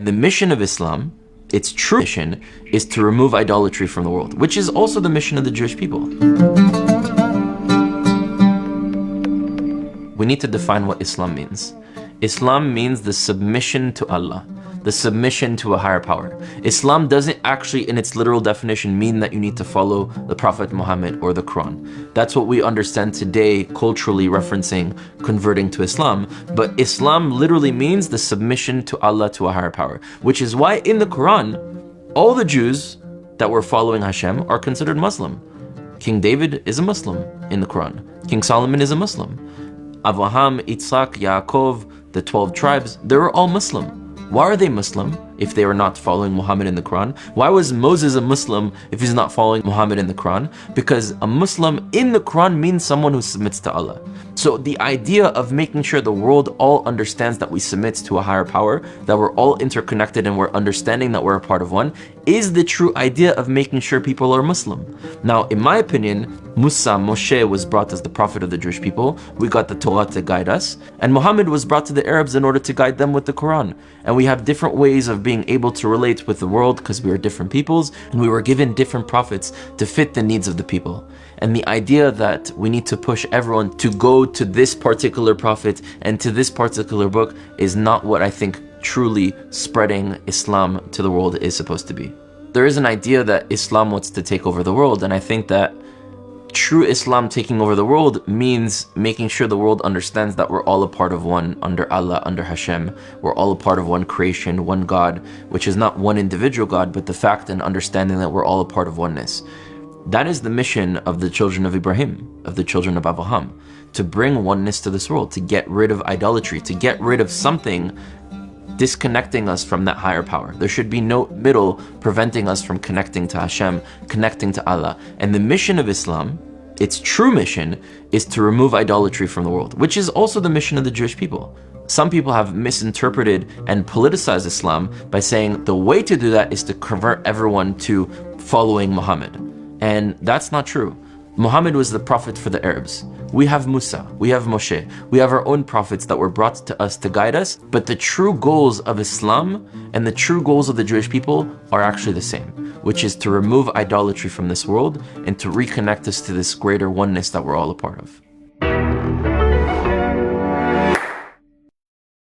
The mission of Islam, its true mission, is to remove idolatry from the world, which is also the mission of the Jewish people. We need to define what Islam means. Islam means the submission to Allah, the submission to a higher power. Islam doesn't actually, in its literal definition, mean that you need to follow the Prophet Muhammad or the Quran. That's what we understand today, culturally referencing converting to Islam. But Islam literally means the submission to Allah, to a higher power, which is why in the Quran, all the Jews that were following Hashem are considered Muslim. King David is a Muslim in the Quran. King Solomon is a Muslim. Abraham, Yitzhak, Yaakov, the 12 tribes, they were all Muslim. Why are they Muslim if they were not following Muhammad in the Quran? Why was Moses a Muslim if he's not following Muhammad in the Quran? Because a Muslim in the Quran means someone who submits to Allah. So the idea of making sure the world all understands that we submit to a higher power, that we're all interconnected and we're understanding that we're a part of one, is the true idea of making sure people are Muslim. Now, in my opinion, Moshe was brought as the prophet of the Jewish people. We got the Torah to guide us. And Muhammad was brought to the Arabs in order to guide them with the Quran. And we have different ways of being able to relate with the world because we are different peoples and we were given different prophets to fit the needs of the people. And the idea that we need to push everyone to go to this particular prophet and to this particular book is not what I think truly spreading Islam to the world is supposed to be. There is an idea that Islam wants to take over the world, and I think that true Islam taking over the world means making sure the world understands that we're all a part of one under Allah, under Hashem. We're all a part of one creation, one God, which is not one individual God, but the fact and understanding that we're all a part of oneness. That is the mission of the children of Ibrahim, of the children of Abraham, to bring oneness to this world, to get rid of idolatry, to get rid of something disconnecting us from that higher power. There should be no middle preventing us from connecting to Hashem, connecting to Allah. And the mission of Islam, its true mission, is to remove idolatry from the world, which is also the mission of the Jewish people. Some people have misinterpreted and politicized Islam by saying the way to do that is to convert everyone to following Muhammad. And that's not true. Muhammad was the prophet for the Arabs. We have Musa, we have Moshe, we have our own prophets that were brought to us to guide us, but the true goals of Islam and the true goals of the Jewish people are actually the same, which is to remove idolatry from this world and to reconnect us to this greater oneness that we're all a part of.